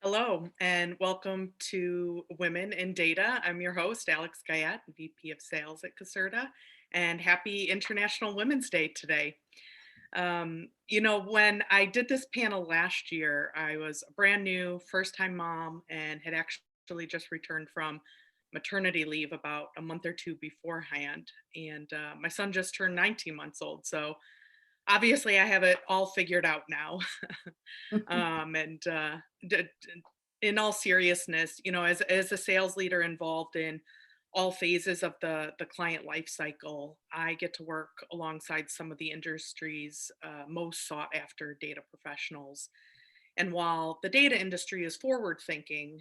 Hello, and welcome to Women in Data. I'm your host, Alex Guyette, VP of Sales at Caserta, and happy International Women's Day today. When I did this panel last year, I was a brand new first time mom and had actually just returned from maternity leave about a month or two beforehand. And my son just turned 19 months old. So obviously, I have it all figured out now. And in all seriousness, as a sales leader involved in all phases of the client life cycle, I get to work alongside some of the industry's most sought after data professionals. And while the data industry is forward thinking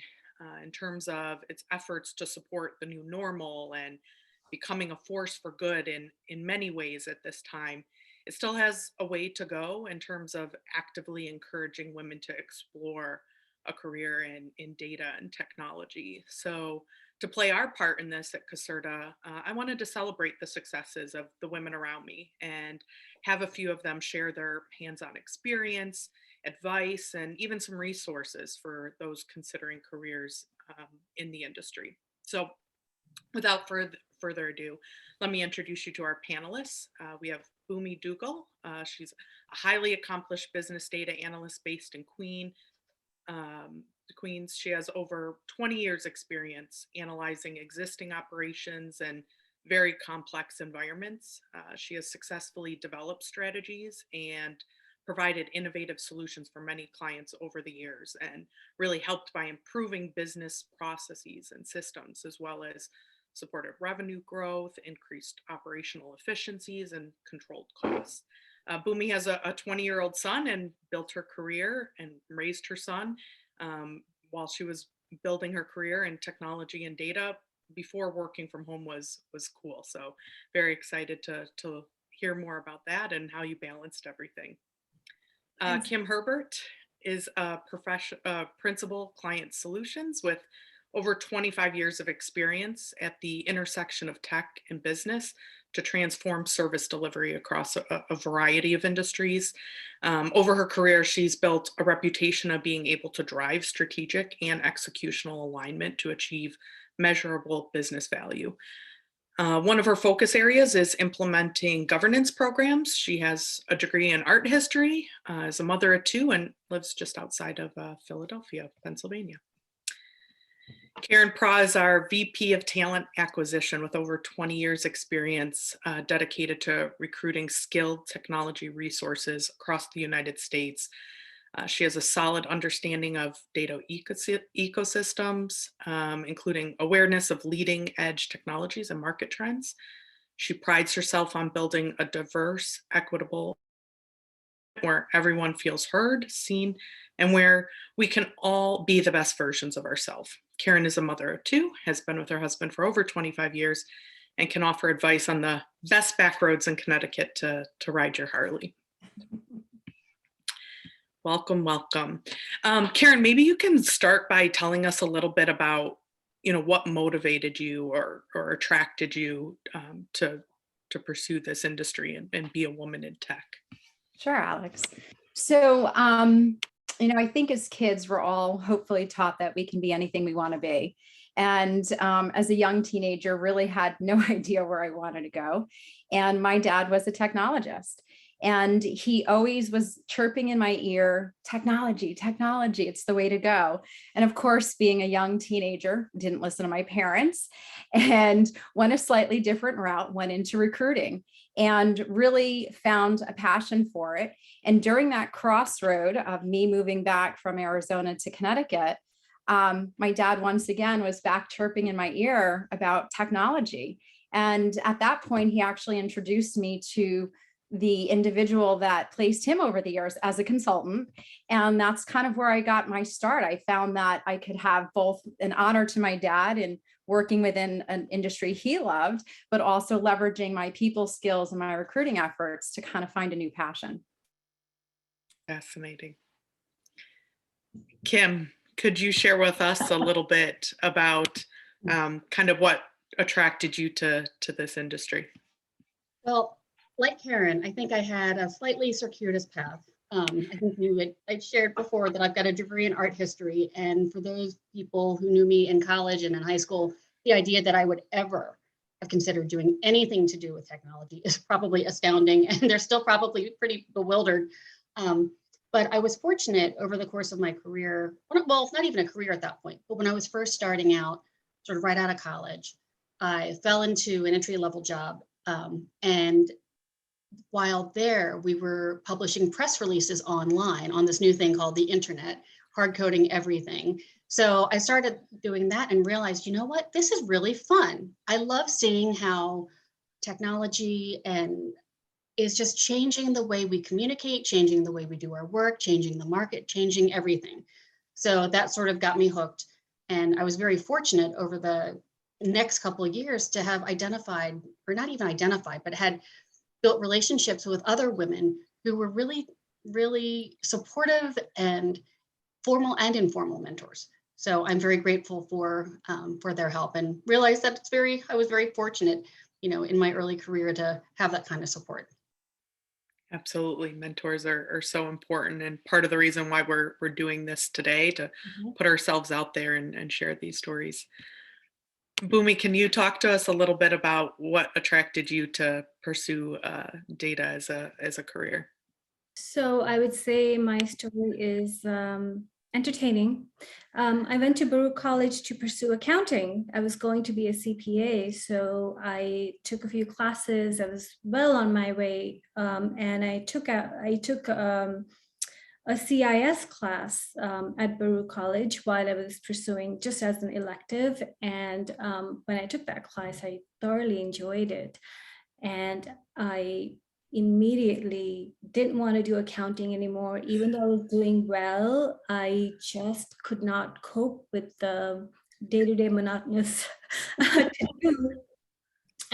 in terms of its efforts to support the new normal and becoming a force for good in many ways at this time, it still has a way to go in terms of actively encouraging women to explore a career in data and technology. So, to play our part in this at Caserta, I wanted to celebrate the successes of the women around me and have a few of them share their hands on experience, advice, and even some resources for those considering careers in the industry. So, without further ado, let me introduce you to our panelists. We have Boomi Dougal. She's a highly accomplished business data analyst based in Queens. She has over 20 years experience analyzing existing operations and very complex environments. She has successfully developed strategies and provided innovative solutions for many clients over the years and really helped by improving business processes and systems, as well as supported revenue growth, increased operational efficiencies, and controlled costs. Boomi has a 20-year-old son and built her career and raised her son while she was building her career in technology and data before working from home was cool. So very excited to hear more about that and how you balanced everything. Thanks. Kim Herbert is a principal client solutions with over 25 years of experience at the intersection of tech and business to transform service delivery across a variety of industries. Over her career, she's built a reputation of being able to drive strategic and executional alignment to achieve measurable business value. One of her focus areas is implementing governance programs. She has a degree in art history, is a mother of two, and lives just outside of Philadelphia, Pennsylvania. Karen Pra is our VP of Talent Acquisition with over 20 years experience dedicated to recruiting skilled technology resources across the United States. She has a solid understanding of data ecosystems, including awareness of leading edge technologies and market trends. She prides herself on building a diverse, equitable, where everyone feels heard, seen, and where we can all be the best versions of ourselves. Karen is a mother of two, has been with her husband for over 25 years, and can offer advice on the best back roads in Connecticut to ride your Harley. Welcome, welcome. Karen, maybe you can start by telling us a little bit about, what motivated you or attracted you to pursue this industry and be a woman in tech. Sure, Alex. So, I think as kids, we're all hopefully taught that we can be anything we want to be. And as a young teenager, really had no idea where I wanted to go. And my dad was a technologist. And he always was chirping in my ear, technology, technology, it's the way to go. And of course, being a young teenager, didn't listen to my parents and went a slightly different route, went into recruiting and really found a passion for it. And during that crossroad of me moving back from Arizona to Connecticut, my dad once again was back chirping in my ear about technology. And at that point, he actually introduced me to the individual that placed him over the years as a consultant. And that's kind of where I got my start. I found that I could have both an honor to my dad in working within an industry he loved, but also leveraging my people skills and my recruiting efforts to kind of find a new passion. Fascinating. Kim, could you share with us a little bit about kind of what attracted you to this industry? Well, like Karen, I think I had a slightly circuitous path. I think I shared before that I've got a degree in art history. And for those people who knew me in college and in high school, the idea that I would ever have considered doing anything to do with technology is probably astounding. And they're still probably pretty bewildered. But I was fortunate over the course of my career, well, it's not even a career at that point, but when I was first starting out, sort of right out of college, I fell into an entry-level job. And while there, we were publishing press releases online on this new thing called the internet, hard coding everything. So I started doing that and realized, you know what, this is really fun. I love seeing how technology is just changing the way we communicate, changing the way we do our work, changing the market, changing everything. So that sort of got me hooked. And I was very fortunate over the next couple of years to have identified, or not even identified, but had built relationships with other women who were really, really supportive and formal and informal mentors. So I'm very grateful for their help, and realized that I was very fortunate, in my early career to have that kind of support. Absolutely. Mentors are so important, and part of the reason why we're doing this today, to Mhm. put ourselves out there and share these stories. Boomi, can you talk to us a little bit about what attracted you to pursue data as a career? So I would say my story is entertaining. I went to Baruch College to pursue accounting. I was going to be a CPA, so I took a few classes. I was well on my way, and I took a CIS class at Baruch College while I was pursuing just as an elective. And when I took that class, I thoroughly enjoyed it. And I immediately didn't want to do accounting anymore. Even though I was doing well, I just could not cope with the day-to-day monotonous to do.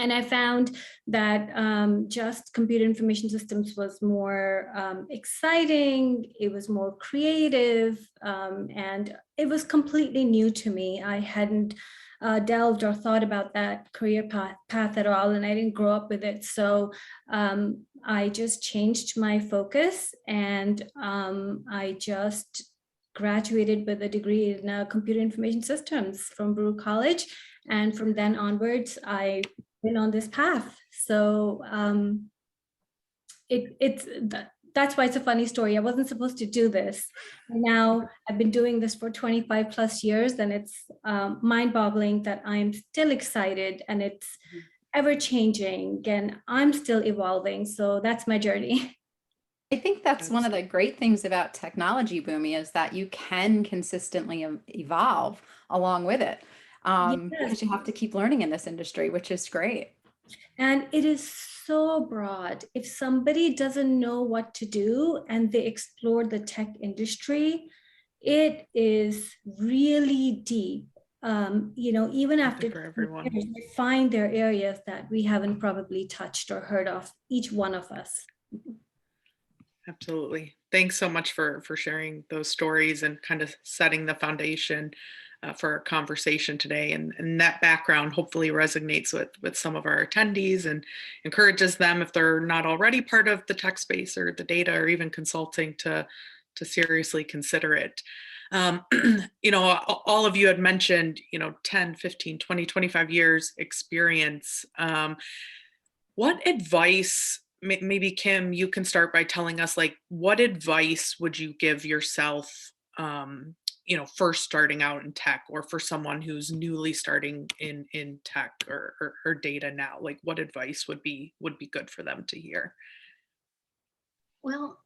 And I found that just computer information systems was more exciting, it was more creative, and it was completely new to me. I hadn't delved or thought about that career path at all, and I didn't grow up with it. So I just changed my focus, and I just graduated with a degree in computer information systems from Baruch College. And from then onwards, I been on this path. So that's why it's a funny story. I wasn't supposed to do this. And now I've been doing this for 25 plus years, and it's mind-boggling that I'm still excited, and it's ever changing, and I'm still evolving. So that's my journey. I think that's one of the great things about technology, Boomi, is that you can consistently evolve along with it. Yes. Because you have to keep learning in this industry, which is great. And it is so broad. If somebody doesn't know what to do and they explore the tech industry, it is really deep. Even after For everyone. years, they find their areas that we haven't probably touched or heard of, each one of us. Absolutely. Thanks so much for sharing those stories and kind of setting the foundation for our conversation today. And that background hopefully resonates with some of our attendees and encourages them, if they're not already part of the tech space or the data or even consulting, to seriously consider it. All of you had mentioned, 10, 15, 20, 25 years experience. What advice, maybe Kim, you can start by telling us, like, what advice would you give yourself, first starting out in tech, or for someone who's newly starting in tech or data now? Like, what advice would be good for them to hear? Well,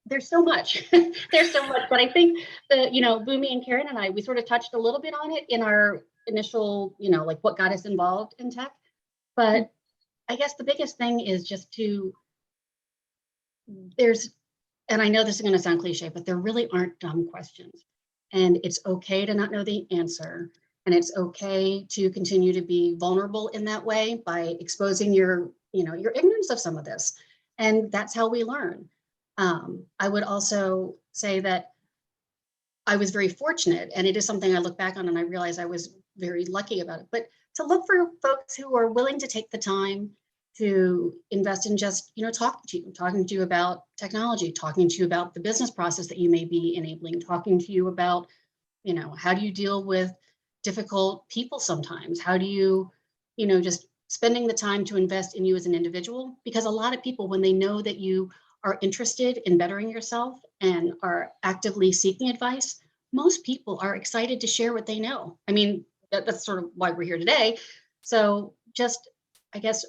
there's so much. There's so much, but I think that, Boomi and Karen and I, we sort of touched a little bit on it in our initial, like what got us involved in tech. But I guess the biggest thing is just and I know this is going to sound cliche, but there really aren't dumb questions. And it's okay to not know the answer. And it's okay to continue to be vulnerable in that way by exposing your ignorance of some of this. And that's how we learn. I would also say that I was very fortunate, and it is something I look back on and I realize I was very lucky about it, but to look for folks who are willing to take the time to invest in just, talking to you about technology, talking to you about the business process that you may be enabling, talking to you about, how do you deal with difficult people sometimes? How do you, just spending the time to invest in you as an individual? Because a lot of people, when they know that you are interested in bettering yourself and are actively seeking advice, most people are excited to share what they know. I mean, that's sort of why we're here today. So just, I guess,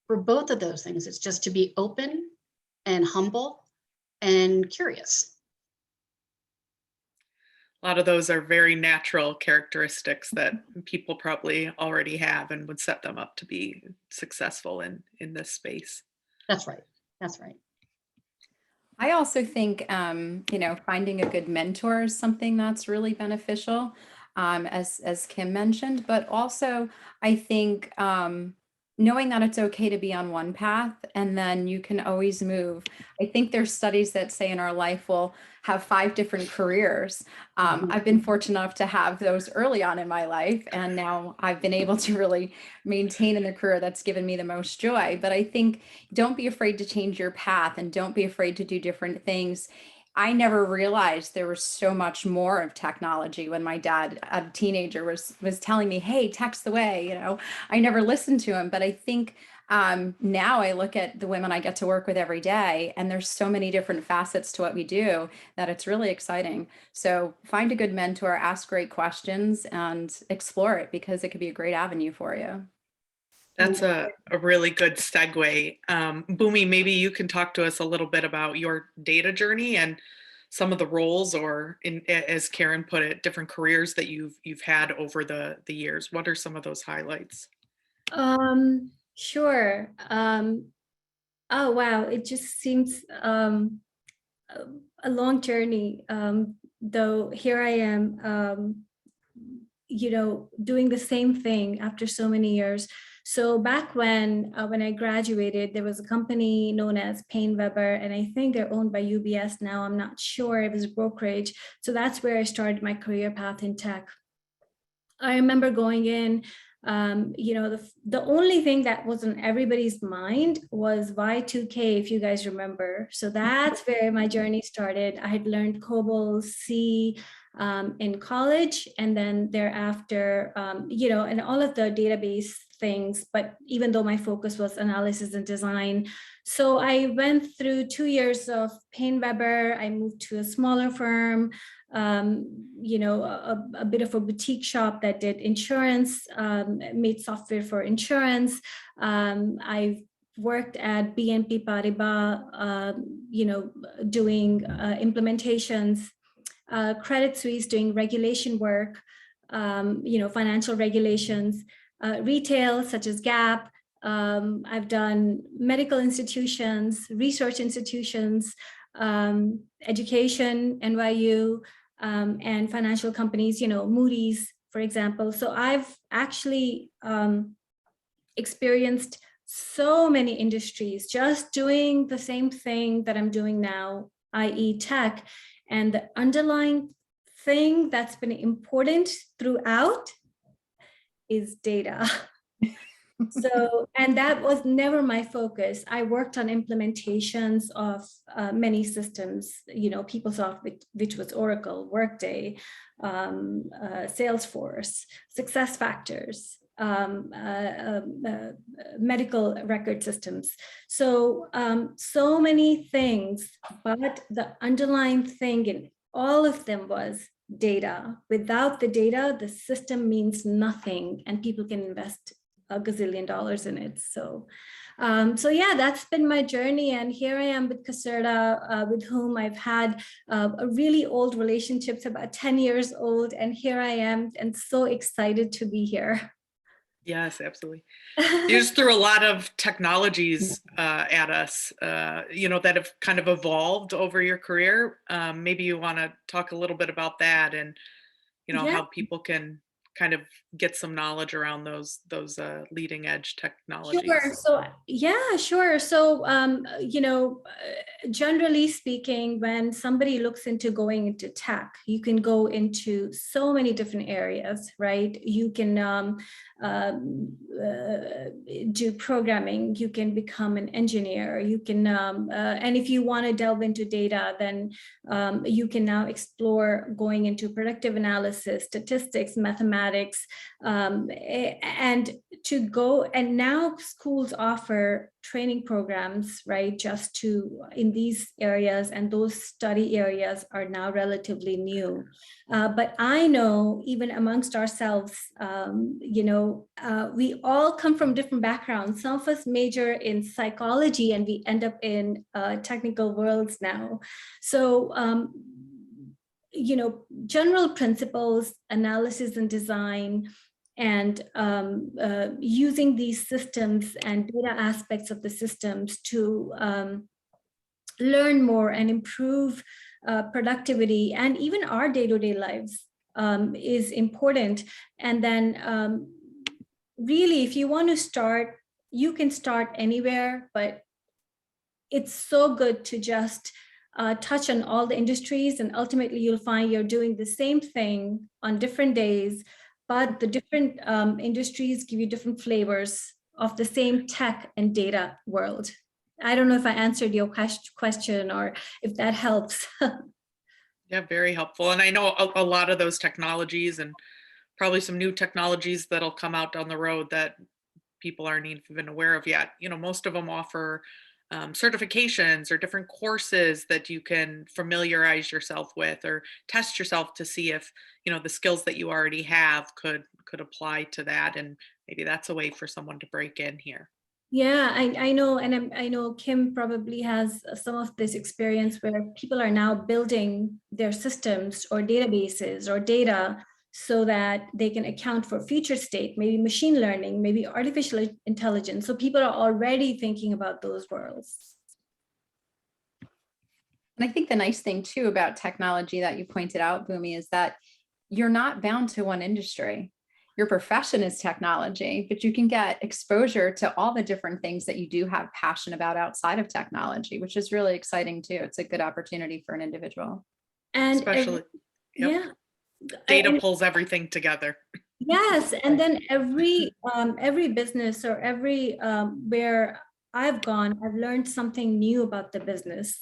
for both of those things, it's just to be open and humble and curious. A lot of those are very natural characteristics that people probably already have and would set them up to be successful in this space. That's right. That's right. I also think, finding a good mentor is something that's really beneficial, as Kim mentioned. But also, I think knowing that it's okay to be on one path and then you can always move. I think there's studies that say in our life we'll have 5 different careers. I've been fortunate enough to have those early on in my life, and now I've been able to really maintain in the career that's given me the most joy. But I think don't be afraid to change your path and don't be afraid to do different things. I never realized there was so much more of technology when my dad, a teenager, was telling me, "Hey, text away." I never listened to him, but I think now I look at the women I get to work with every day, and there's so many different facets to what we do that it's really exciting. So find a good mentor, ask great questions, and explore it because it could be a great avenue for you. That's a really good segue. Boomi, maybe you can talk to us a little bit about your data journey and some of the roles, or as Karen put it, different careers that you've had over the years. What are some of those highlights? Sure. Oh, wow. It just seems a long journey. Though here I am, doing the same thing after so many years. So back when I graduated, there was a company known as Payne Weber, and I think they're owned by UBS now. I'm not sure. It was a brokerage. So that's where I started my career path in tech. I remember going in, the only thing that was on everybody's mind was Y2K, if you guys remember. So that's where my journey started. I had learned COBOL, C in college, and then thereafter, and all of the database things, but even though my focus was analysis and design. So I went through 2 years of Payne Weber. I moved to a smaller firm, a bit of a boutique shop that did insurance, made software for insurance. I've worked at BNP Paribas, doing implementations, Credit Suisse doing regulation work, financial regulations, retail such as Gap. I've done medical institutions, research institutions, education, NYU, and financial companies, Moody's, for example. So I've actually experienced so many industries just doing the same thing that I'm doing now, i.e. tech. And the underlying thing that's been important throughout is data. So, and that was never my focus. I worked on implementations of many systems, PeopleSoft, which was Oracle, Workday, Salesforce, SuccessFactors, medical record systems. So, so many things, but the underlying thing in all of them was data. Without the data, the system means nothing, and people can invest a gazillion dollars in it. So yeah, that's been my journey. And here I am with Caserta, with whom I've had a really old relationships, about 10 years old. And here I am, and so excited to be here. Yes, absolutely. You just threw a lot of technologies at us, that have kind of evolved over your career. Maybe you want to talk a little bit about that and, Yeah. how people can kind of get some knowledge around those leading edge Sure. technologies? So, yeah, sure. So, generally speaking, when somebody looks into going into tech, you can go into so many different areas, right? You can do programming, you can become an engineer, you can, and if you want to delve into data, then you can now explore going into predictive analysis, statistics, mathematics, and to go, and now schools offer training programs, right, just to in these areas, and those study areas are now relatively new. But I know even amongst ourselves, we all come from different backgrounds. Some of us major in psychology and we end up in technical worlds now. So, general principles, analysis and design, and using these systems and data aspects of the systems to learn more and improve productivity and even our day-to-day lives is important. And then really, if you want to start, you can start anywhere, but it's so good to just touch on all the industries, and ultimately you'll find you're doing the same thing on different days, but the different industries give you different flavors of the same tech and data world. I don't know if I answered your question or if that helps. Yeah, very helpful. And I know a lot of those technologies, and probably some new technologies that'll come out down the road that people aren't even aware of yet. Most of them offer certifications or different courses that you can familiarize yourself with or test yourself to see if the skills that you already have could apply to that, and maybe that's a way for someone to break in here. Yeah, I know, and I know Kim probably has some of this experience where people are now building their systems or databases or data so that they can account for future state, maybe machine learning, maybe artificial intelligence. So people are already thinking about those worlds. And I think the nice thing too about technology that you pointed out, Boomi, is that you're not bound to one industry. Your profession is technology, but you can get exposure to all the different things that you do have passion about outside of technology, which is really exciting too. It's a good opportunity for an individual. And Especially, yep. yeah, Data pulls everything together. yes, and then every business or every where I've gone, I've learned something new about the business.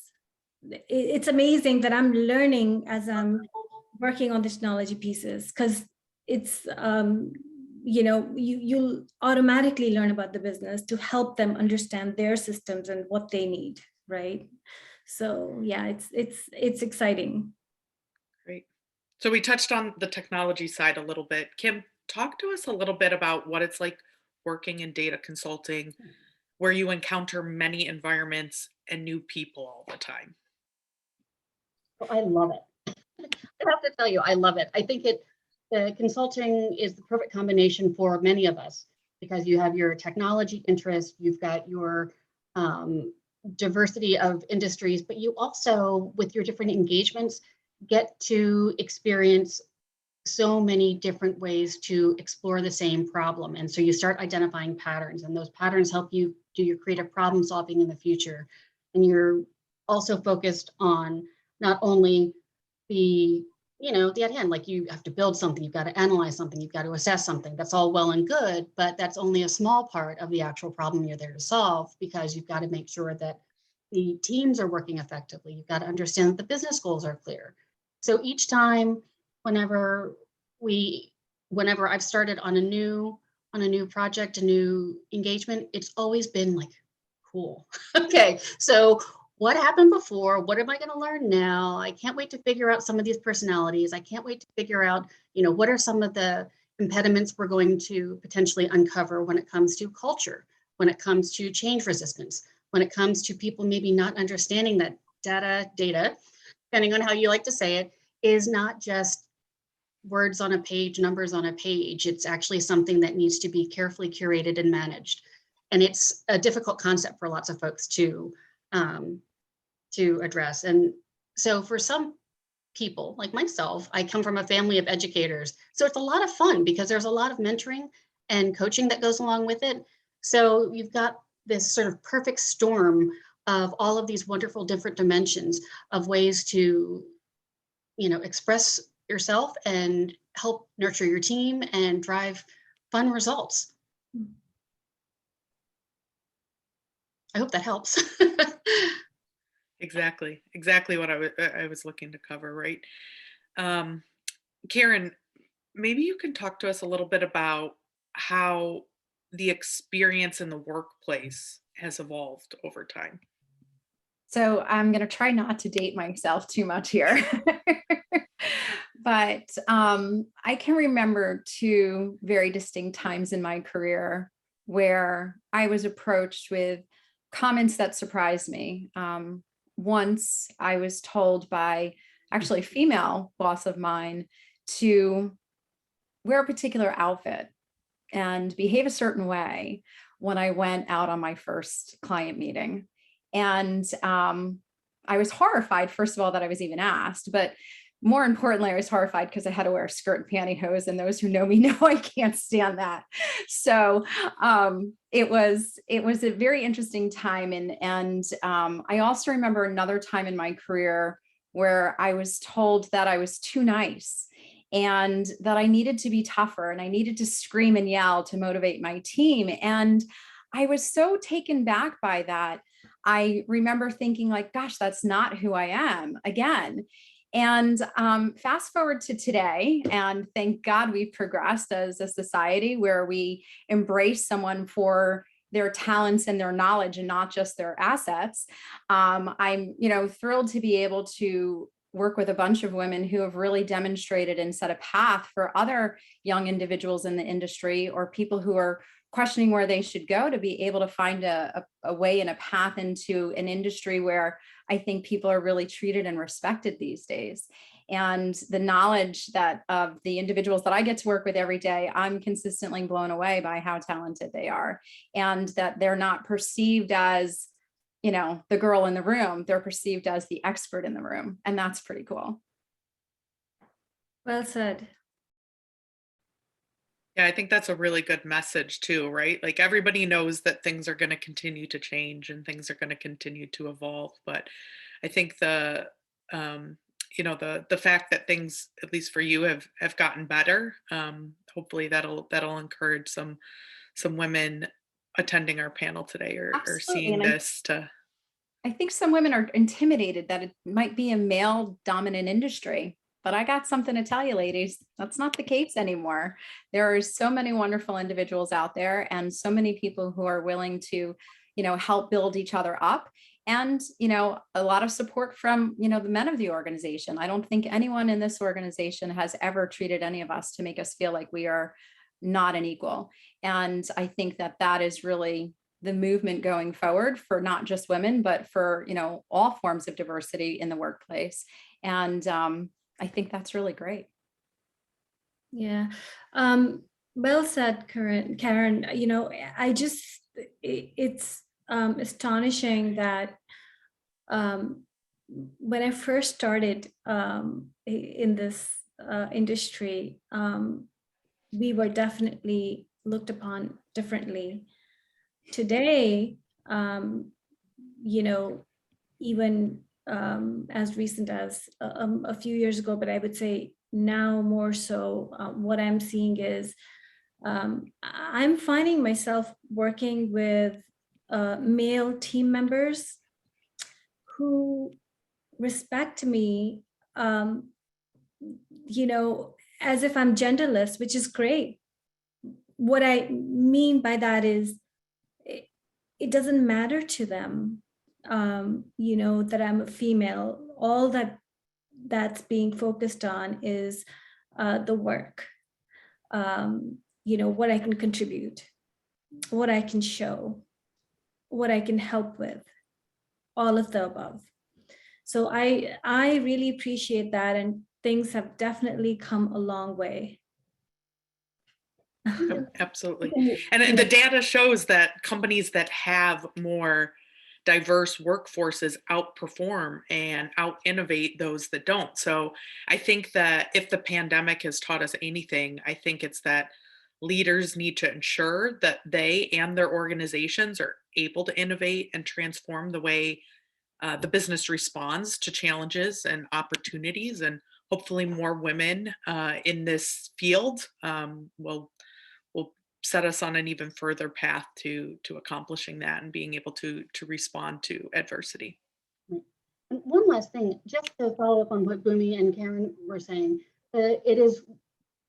It's amazing that I'm learning as I'm working on the technology pieces, because it's you'll automatically learn about the business to help them understand their systems and what they need, right? So yeah, it's exciting. Great. So we touched on the technology side a little bit. Kim, talk to us a little bit about what it's like working in data consulting, where you encounter many environments and new people all the time. Well, I love it. I have to tell you, I love it. I think the consulting is the perfect combination for many of us, because you have your technology interest, you've got your diversity of industries, but you also, with your different engagements, get to experience so many different ways to explore the same problem. And so you start identifying patterns, and those patterns help you do your creative problem solving in the future. And you're also focused on not only the at hand, like you have to build something, you've got to analyze something, you've got to assess something. That's all well and good, but that's only a small part of the actual problem you're there to solve, because you've got to make sure that the teams are working effectively. You've got to understand that the business goals are clear. So each time, whenever I've started on a new project, a new engagement, it's always been like, cool. Okay, so what happened before? What am I going to learn now? I can't wait to figure out some of these personalities. I can't wait to figure out, what are some of the impediments we're going to potentially uncover when it comes to culture, when it comes to change resistance, when it comes to people maybe not understanding that data, depending on how you like to say it, is not just words on a page, numbers on a page. It's actually something that needs to be carefully curated and managed. And it's a difficult concept for lots of folks to address. And so for some people like myself. I come from a family of educators. So it's a lot of fun because there's a lot of mentoring and coaching that goes along with it. So you've got this sort of perfect storm of all of these wonderful different dimensions of ways to, express yourself and help nurture your team and drive fun results. I hope that helps. Exactly what I was looking to cover, right? Karen, maybe you can talk to us a little bit about how the experience in the workplace has evolved over time. So I'm going to try not to date myself too much here. But I can remember two very distinct times in my career where I was approached with comments that surprised me. Once I was told by actually a female boss of mine to wear a particular outfit and behave a certain way when I went out on my first client meeting. And I was horrified, first of all, that I was even asked, but more importantly, I was horrified because I had to wear a skirt and pantyhose, and those who know me know I can't stand that. So it was a very interesting time, and I also remember another time in my career where I was told that I was too nice and that I needed to be tougher and I needed to scream and yell to motivate my team. And I was so taken back by that. I remember thinking like, gosh, that's not who I am again. And fast forward to today, and thank God we've progressed as a society where we embrace someone for their talents and their knowledge and not just their assets. I'm, thrilled to be able to work with a bunch of women who have really demonstrated and set a path for other young individuals in the industry or people who are questioning where they should go to be able to find a way and a path into an industry where I think people are really treated and respected these days. And the knowledge that of the individuals that I get to work with every day, I'm consistently blown away by how talented they are, and that they're not perceived as, the girl in the room, they're perceived as the expert in the room. And that's pretty cool. Well said. Yeah, I think that's a really good message too, right? Like everybody knows that things are going to continue to change and things are going to continue to evolve. But I think the fact that things, at least for you, have gotten better. Hopefully that'll encourage some women attending our panel today or Absolutely. seeing And this to. I think some women are intimidated that it might be a male dominant industry. But I got something to tell you, ladies, that's not the case anymore. There are so many wonderful individuals out there and so many people who are willing to, help build each other up. And, a lot of support from, the men of the organization. I don't think anyone in this organization has ever treated any of us to make us feel like we are not an equal. And I think that that is really the movement going forward for not just women, but for, all forms of diversity in the workplace. And I think that's really great. Yeah. Well said, Karen. It's astonishing that when I first started in this industry, we were definitely looked upon differently. Today, even as recent as a few years ago, but I would say now more so, what I'm seeing is I'm finding myself working with male team members who respect me, as if I'm genderless, which is great. What I mean by that is it doesn't matter to them, that I'm a female. All that's being focused on is the work, what I can contribute, what I can show, what I can help with, all of the above. So I really appreciate that, and things have definitely come a long way. Absolutely. And the data shows that companies that have more diverse workforces outperform and out innovate those that don't. So I think that if the pandemic has taught us anything, I think it's that leaders need to ensure that they and their organizations are able to innovate and transform the way the business responds to challenges and opportunities. And hopefully more women in this field will set us on an even further path to accomplishing that and being able to respond to adversity. Right. And one last thing, just to follow up on what Boomi and Karen were saying, it is,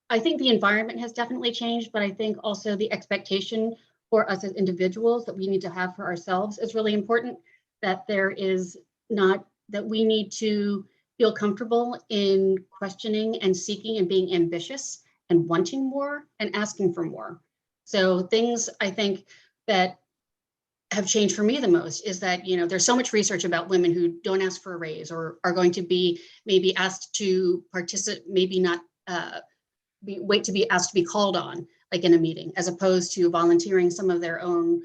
I think the environment has definitely changed, but I think also the expectation for us as individuals that we need to have for ourselves is really important. That there is not, that we need to feel comfortable in questioning and seeking and being ambitious and wanting more and asking for more. So things I think that have changed for me the most is that, you know, there's so much research about women who don't ask for a raise or are going to be maybe asked to participate, maybe not wait to be asked to be called on, like in a meeting, as opposed to volunteering some of their own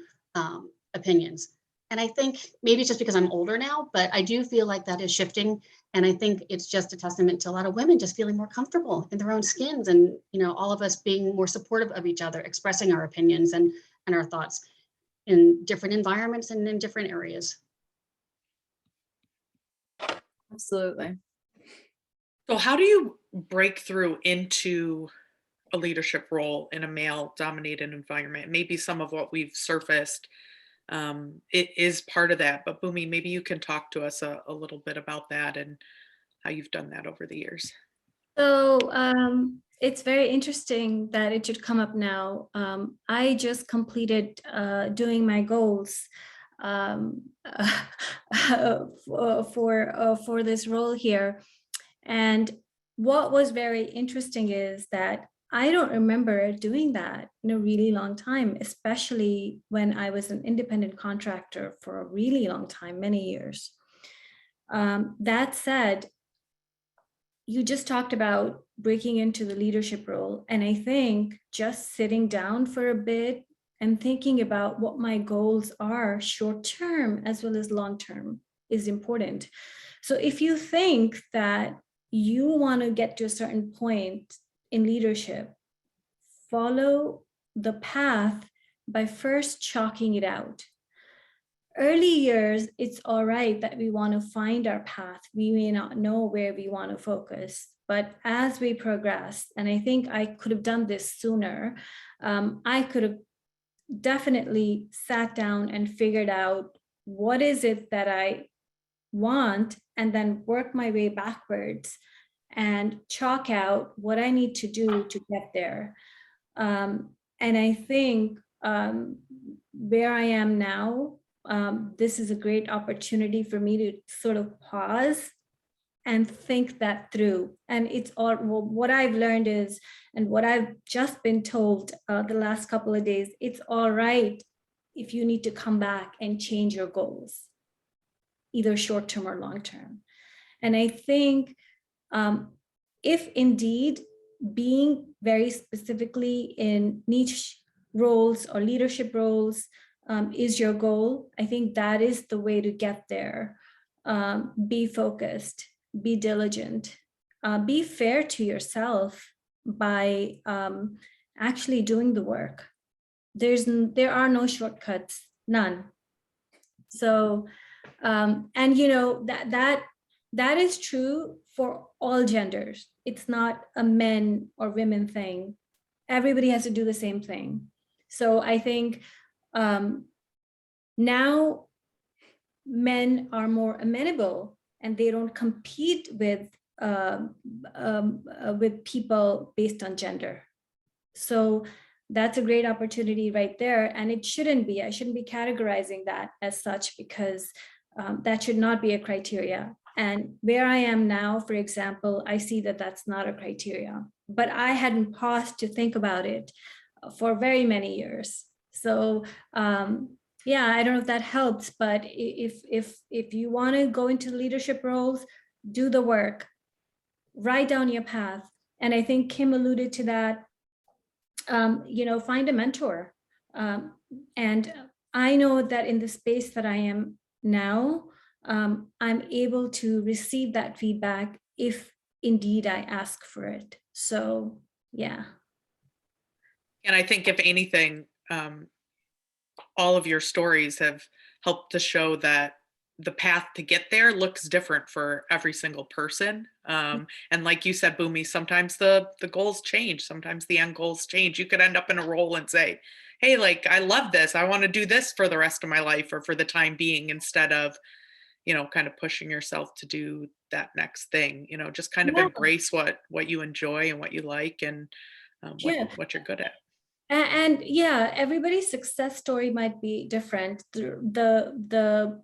opinions. And I think maybe it's just because I'm older now, but I do feel like that is shifting. And I think it's just a testament to a lot of women just feeling more comfortable in their own skins and, you know, all of us being more supportive of each other, expressing our opinions and our thoughts in different environments and in different areas. Absolutely. So how do you break through into a leadership role in a male dominated environment? Maybe some of what we've surfaced it is part of that, but Boomi, maybe you can talk to us a little bit about that and how you've done that over the years. So it's very interesting that it should come up now. I just completed doing my goals for this role here. And what was very interesting is that I don't remember doing that in a really long time, especially when I was an independent contractor for a really long time, many years. That said, you just talked about breaking into the leadership role. And I think just sitting down for a bit and thinking about what my goals are short term as well as long term is important. So if you think that you want to get to a certain point in leadership, follow the path by first chalking it out. Early years, it's all right that we want to find our path. We may not know where we want to focus, but as we progress, and I think I could have done this sooner, I could have definitely sat down and figured out what is it that I want, and then work my way backwards and chalk out what I need to do to get there. And I think where I am now, this is a great opportunity for me to sort of pause and think that through. And it's all, well, what I've learned is, and what I've just been told the last couple of days, it's all right if you need to come back and change your goals, either short term or long term. And I think if indeed being very specifically in niche roles or leadership roles is your goal, I think that is the way to get there. Be focused, be diligent, be fair to yourself by actually doing the work. There are no shortcuts, none. So, and you know, that is true for all genders. It's not a men or women thing. Everybody has to do the same thing. So I think now men are more amenable and they don't compete with people based on gender. So that's a great opportunity right there. And it shouldn't be, I shouldn't be categorizing that as such, because that should not be a criteria. And where I am now, for example, I see that that's not a criteria, but I hadn't paused to think about it for very many years. So yeah, I don't know if that helps, but if you want to go into leadership roles, do the work, write down your path. And I think Kim alluded to that, you know, find a mentor. And I know that in the space that I am now, I'm able to receive that feedback if indeed I ask for it. So yeah. And I think if anything, all of your stories have helped to show that the path to get there looks different for every single person. And like you said, Boomi, sometimes the goals change. Sometimes the end goals change. You could end up in a role and say, hey, like, I love this. I want to do this for the rest of my life or for the time being, instead of, kind of pushing yourself to do that next thing, just kind of Yeah. embrace what you enjoy and what you like, and Yeah. what you're good at. And yeah, everybody's success story might be different. The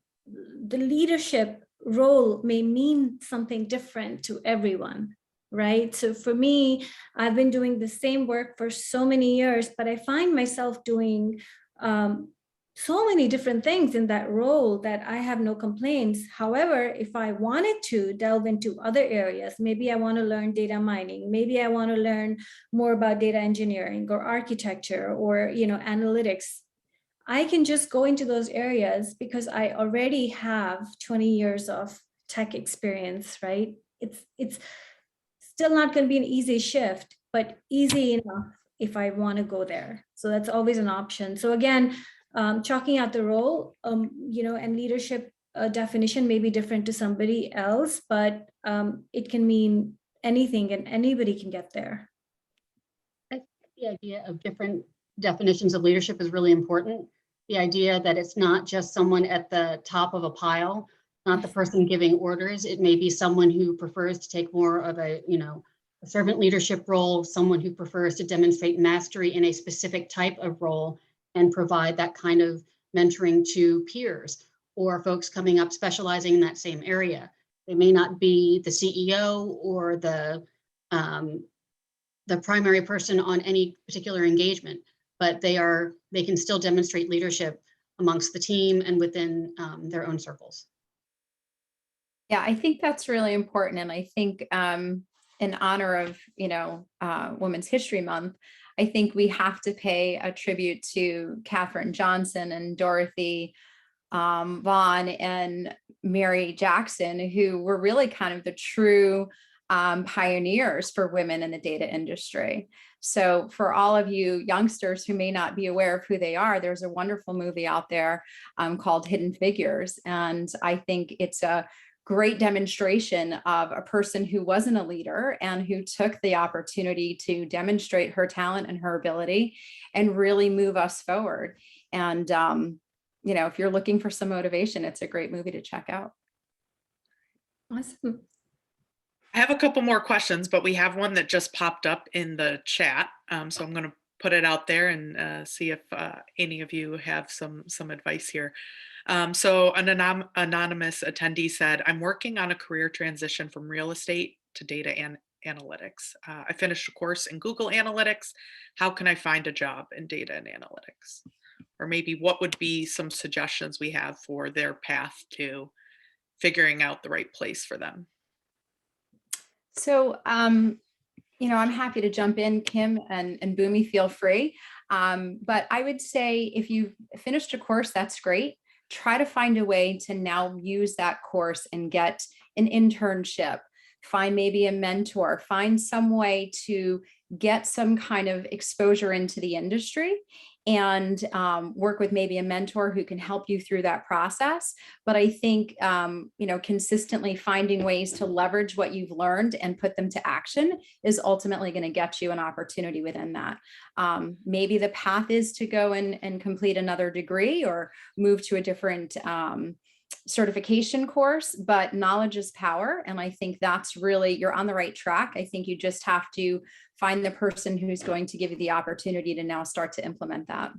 leadership role may mean something different to everyone, right? So for me, I've been doing the same work for so many years, but I find myself doing so many different things in that role that I have no complaints. However, if I wanted to delve into other areas, maybe I want to learn data mining, maybe I want to learn more about data engineering or architecture or analytics, I can just go into those areas because I already have 20 years of tech experience, right? It's still not going to be an easy shift, but easy enough if I want to go there. So that's always an option. So again, chalking out the role, and leadership definition may be different to somebody else, but it can mean anything and anybody can get there. I think the idea of different definitions of leadership is really important. The idea that it's not just someone at the top of a pile, not the person giving orders. It may be someone who prefers to take more of a servant leadership role, someone who prefers to demonstrate mastery in a specific type of role and provide that kind of mentoring to peers or folks coming up specializing in that same area. They may not be the CEO or the primary person on any particular engagement, but they can still demonstrate leadership amongst the team and within their own circles. Yeah, I think that's really important. And I think in honor of, Women's History Month, I think we have to pay a tribute to Katherine Johnson and Dorothy Vaughan and Mary Jackson, who were really kind of the true pioneers for women in the data industry. So for all of you youngsters who may not be aware of who they are, there's a wonderful movie out there called Hidden Figures. And I think it's a great demonstration of a person who wasn't a leader and who took the opportunity to demonstrate her talent and her ability and really move us forward. And, if you're looking for some motivation, it's a great movie to check out. Awesome. I have a couple more questions, but we have one that just popped up in the chat. So I'm going to put it out there and see if any of you have some advice here. So an anonymous attendee said, I'm working on a career transition from real estate to data and analytics. I finished a course in Google Analytics. How can I find a job in data and analytics? Or maybe what would be some suggestions we have for their path to figuring out the right place for them? So, I'm happy to jump in, Kim and Boomi, feel free. But I would say if you've finished a course, that's great. Try to find a way to now use that course and get an internship. Find maybe a mentor, find some way to get some kind of exposure into the industry and work with maybe a mentor who can help you through that process. But I think, consistently finding ways to leverage what you've learned and put them to action is ultimately going to get you an opportunity within that. Maybe the path is to go and complete another degree or move to a different certification course, but knowledge is power. And I think that's really, you're on the right track. I think you just have to find the person who's going to give you the opportunity to now start to implement that.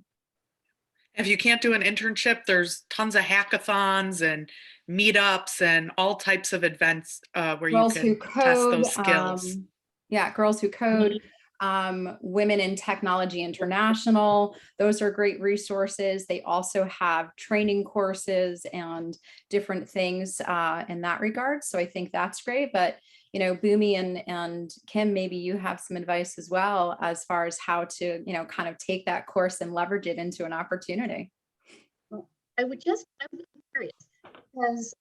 If you can't do an internship, there's tons of hackathons and meetups and all types of events where Girls you can Who Code, test those skills. Girls Who Code, Women in Technology International. Those are great resources. They also have training courses and different things in that regard. So I think that's great. But Boomi and Kim, maybe you have some advice as well as far as how to, kind of take that course and leverage it into an opportunity. Well, I'm curious. because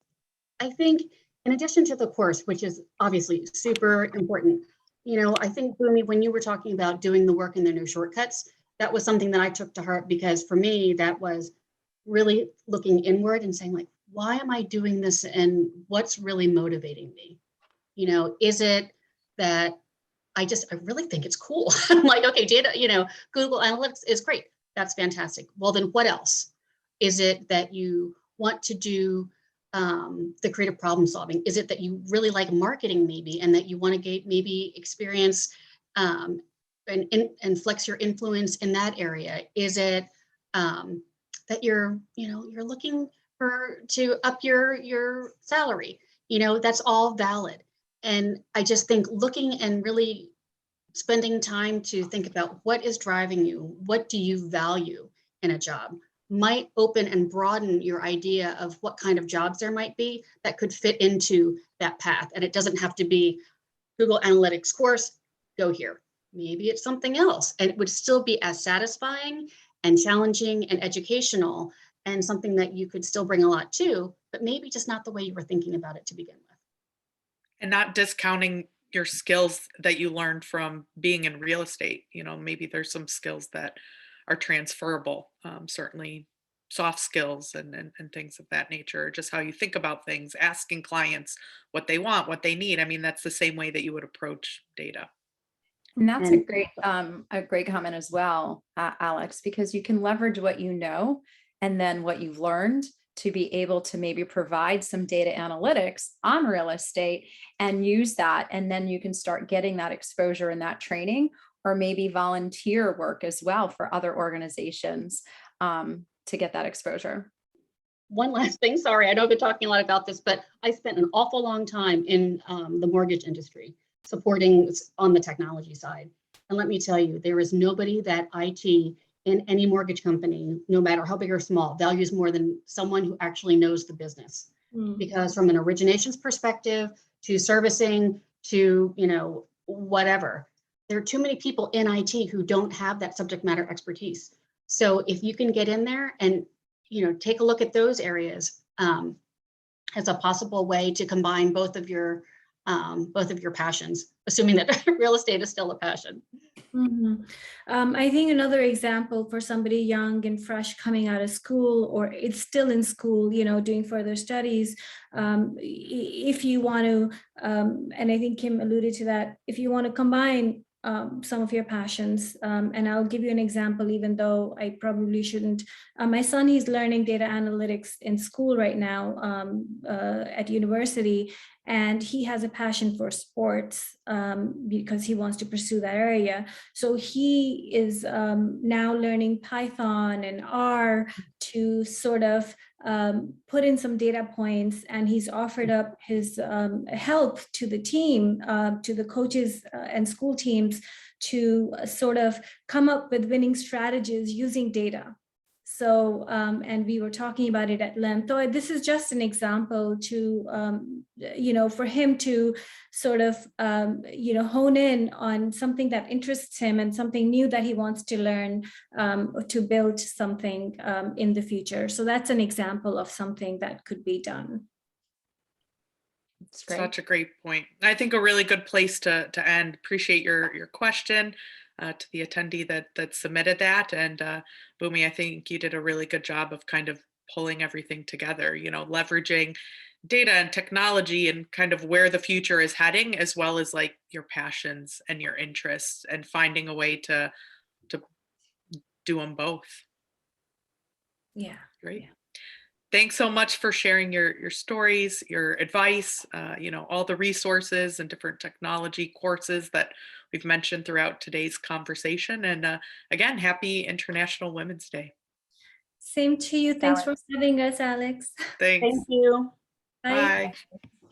I think in addition to the course, which is obviously super important, I think, Boomi, when you were talking about doing the work and there are no shortcuts, that was something that I took to heart, because for me, that was really looking inward and saying, like, why am I doing this and what's really motivating me? Is it that I really think it's cool? I'm like, okay, data, Google Analytics is great. That's fantastic. Well, then what else? Is it that you want to do the creative problem solving? Is it that you really like marketing maybe, and that you want to maybe experience and flex your influence in that area? Is it that you're looking to up your salary? That's all valid. And I just think looking and really spending time to think about what is driving you, what do you value in a job, might open and broaden your idea of what kind of jobs there might be that could fit into that path. And it doesn't have to be Google Analytics course, go here. Maybe it's something else, and it would still be as satisfying and challenging and educational, and something that you could still bring a lot to, but maybe just not the way you were thinking about it to begin with. And not discounting your skills that you learned from being in real estate. Maybe there's some skills that are transferable, certainly soft skills and things of that nature, just how you think about things, asking clients what they want, what they need. I mean, that's the same way that you would approach data. And that's a great comment as well, Alex, because you can leverage what you know and then what you've learned to be able to maybe provide some data analytics on real estate and use that. And then you can start getting that exposure and that training, or maybe volunteer work as well for other organizations to get that exposure. One last thing, sorry, I know I've been talking a lot about this, but I spent an awful long time in the mortgage industry supporting on the technology side. And let me tell you, there is nobody that IT in any mortgage company, no matter how big or small, values more than someone who actually knows the business. Because from an originations perspective to servicing to, whatever, there are too many people in IT who don't have that subject matter expertise. So if you can get in there and, take a look at those areas as a possible way to combine both of your passions, assuming that real estate is still a passion. I think another example for somebody young and fresh coming out of school, or it's still in school, doing further studies, if you want to, and I think Kim alluded to that, if you want to combine some of your passions, and I'll give you an example, even though I probably shouldn't. My son, he's learning data analytics in school right now at university, and he has a passion for sports because he wants to pursue that area. So he is now learning Python and R to sort of put in some data points, and he's offered up his help to the team, to the coaches and school teams, to sort of come up with winning strategies using data. So, and we were talking about it at length. So this is just an example to, for him to sort of, hone in on something that interests him and something new that he wants to learn to build something in the future. So that's an example of something that could be done. Such a great point. I think a really good place to end. Appreciate your question. To the attendee that submitted that. And Boomi, I think you did a really good job of kind of pulling everything together, leveraging data and technology and kind of where the future is heading, as well as like your passions and your interests, and finding a way to do them both. Yeah. Great. Yeah. Thanks so much for sharing your stories, your advice, all the resources and different technology courses that we've mentioned throughout today's conversation. And again, happy International Women's Day. Same to you. Thanks for having us, Alex. Thanks. Thank you. Bye. Bye.